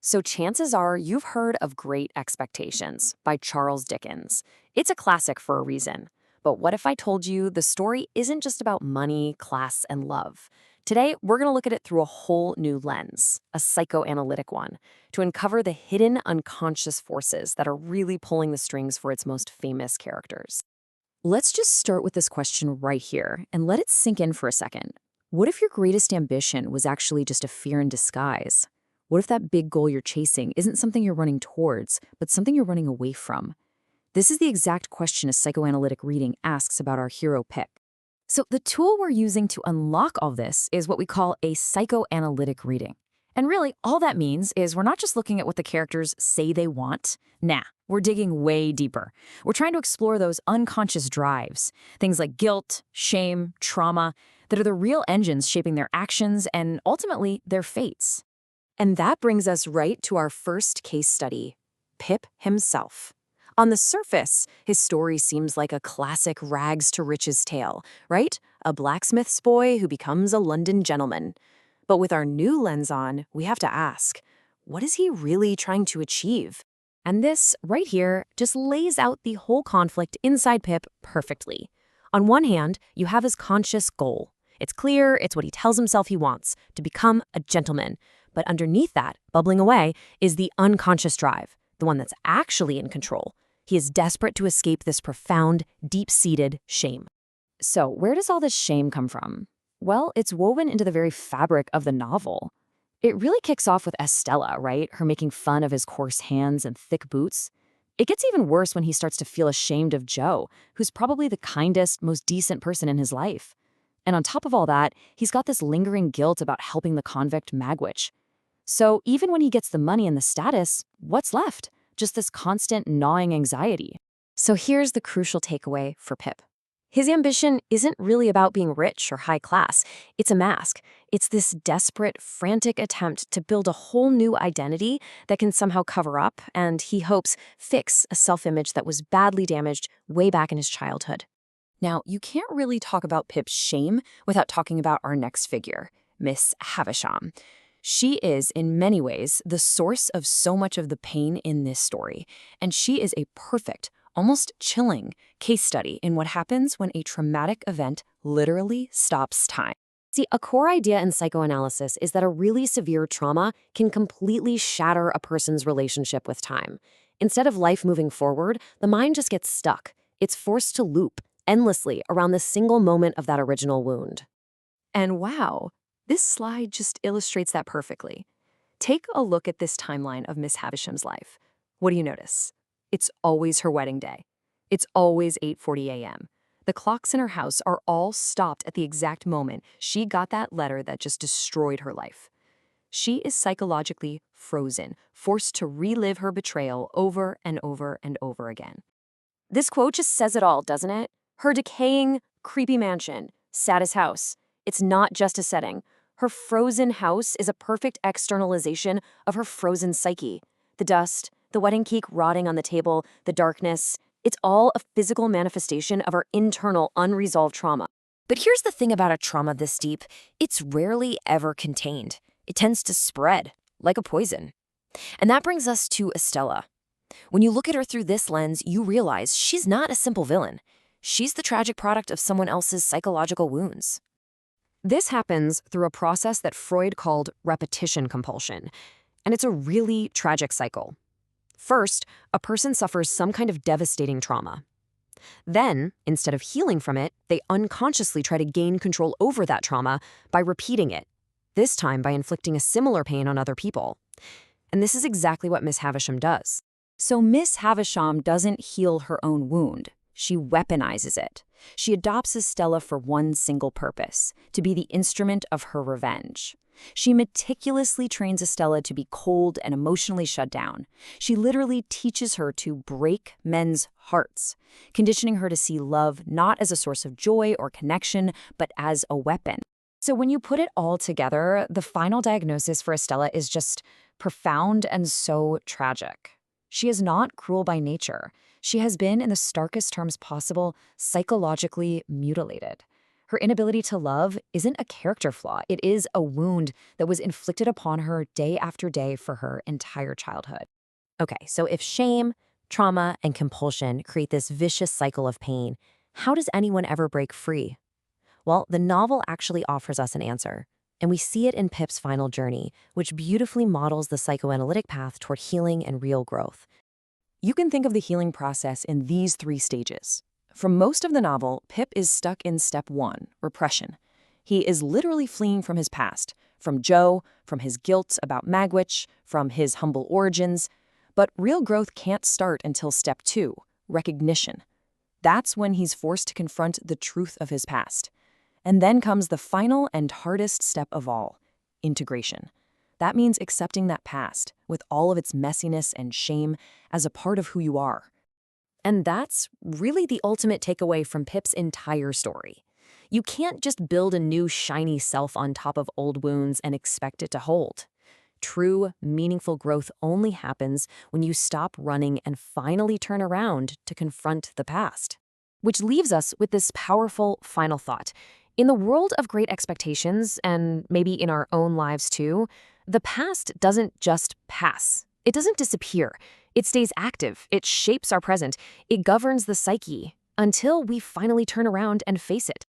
So chances are you've heard of Great Expectations by Charles Dickens. It's a classic for a reason. But what if I told you the story isn't just about money, class, and love? Today, we're going to look at it through a whole new lens, a psychoanalytic one, to uncover the hidden unconscious forces that are really pulling the strings for its most famous characters. Let's just start with this question right here and let it sink in for a second. What if your greatest ambition was actually just a fear in disguise? What if that big goal you're chasing isn't something you're running towards, but something you're running away from? This is the exact question a psychoanalytic reading asks about our hero Pip. So the tool we're using to unlock all this is what we call a psychoanalytic reading. And really, all that means is we're not just looking at what the characters say they want. Nah, we're digging way deeper. We're trying to explore those unconscious drives, things like guilt, shame, trauma, that are the real engines shaping their actions and ultimately their fates. And that brings us right to our first case study, Pip himself. On the surface, his story seems like a classic rags to riches tale, right? A blacksmith's boy who becomes a London gentleman. But with our new lens on, we have to ask, what is he really trying to achieve? And this, right here, just lays out the whole conflict inside Pip perfectly. On one hand, you have his conscious goal. It's clear, it's what he tells himself he wants, to become a gentleman. But underneath that, bubbling away, is the unconscious drive, the one that's actually in control. He is desperate to escape this profound, deep-seated shame. So where does all this shame come from? Well, it's woven into the very fabric of the novel. It really kicks off with Estella, right? Her making fun of his coarse hands and thick boots. It gets even worse when he starts to feel ashamed of Joe, who's probably the kindest, most decent person in his life. And on top of all that, he's got this lingering guilt about helping the convict Magwitch. So even when he gets the money and the status, what's left? Just this constant gnawing anxiety. So here's the crucial takeaway for Pip. His ambition isn't really about being rich or high class. It's a mask. It's this desperate, frantic attempt to build a whole new identity that can somehow cover up and, he hopes, fix a self-image that was badly damaged way back in his childhood. Now, you can't really talk about Pip's shame without talking about our next figure, Miss Havisham. She is, in many ways, the source of so much of the pain in this story, and she is a perfect, almost chilling case study in what happens when a traumatic event literally stops time. See, a core idea in psychoanalysis is that a really severe trauma can completely shatter a person's relationship with time. Instead of life moving forward, the mind just gets stuck. It's forced to loop endlessly around the single moment of that original wound. And wow, this slide just illustrates that perfectly. Take a look at this timeline of Miss Havisham's life. What do you notice? It's always her wedding day. It's always 8:40 a.m. The clocks in her house are all stopped at the exact moment she got that letter that just destroyed her life. She is psychologically frozen, forced to relive her betrayal over and over and over again. This quote just says it all, doesn't it? Her decaying, creepy mansion, saddest house. It's not just a setting. Her frozen house is a perfect externalization of her frozen psyche. The dust, the wedding cake rotting on the table, the darkness, it's all a physical manifestation of her internal unresolved trauma. But here's the thing about a trauma this deep, it's rarely ever contained. It tends to spread, like a poison. And that brings us to Estella. When you look at her through this lens, you realize she's not a simple villain. She's the tragic product of someone else's psychological wounds. This happens through a process that Freud called repetition compulsion, and it's a really tragic cycle. First, a person suffers some kind of devastating trauma. Then, instead of healing from it, they unconsciously try to gain control over that trauma by repeating it, this time by inflicting a similar pain on other people. And this is exactly what Miss Havisham does. So Miss Havisham doesn't heal her own wound. She weaponizes it. She adopts Estella for one single purpose, to be the instrument of her revenge. She meticulously trains Estella to be cold and emotionally shut down. She literally teaches her to break men's hearts, conditioning her to see love not as a source of joy or connection, but as a weapon. So when you put it all together, the final diagnosis for Estella is just profound and so tragic. She is not cruel by nature. She has been, in the starkest terms possible, psychologically mutilated. Her inability to love isn't a character flaw. It is a wound that was inflicted upon her day after day for her entire childhood. Okay, so if shame, trauma, and compulsion create this vicious cycle of pain, how does anyone ever break free? Well, the novel actually offers us an answer, and we see it in Pip's final journey, which beautifully models the psychoanalytic path toward healing and real growth. You can think of the healing process in these 3 stages. For most of the novel, Pip is stuck in step 1, repression. He is literally fleeing from his past, from Joe, from his guilt about Magwitch, from his humble origins. But real growth can't start until step 2, recognition. That's when he's forced to confront the truth of his past. And then comes the final and hardest step of all, integration. That means accepting that past, with all of its messiness and shame, as a part of who you are. And that's really the ultimate takeaway from Pip's entire story. You can't just build a new shiny self on top of old wounds and expect it to hold. True, meaningful growth only happens when you stop running and finally turn around to confront the past. Which leaves us with this powerful final thought. In the world of great expectations, and maybe in our own lives too, the past doesn't just pass. It doesn't disappear. It stays active. It shapes our present. It governs the psyche until we finally turn around and face it.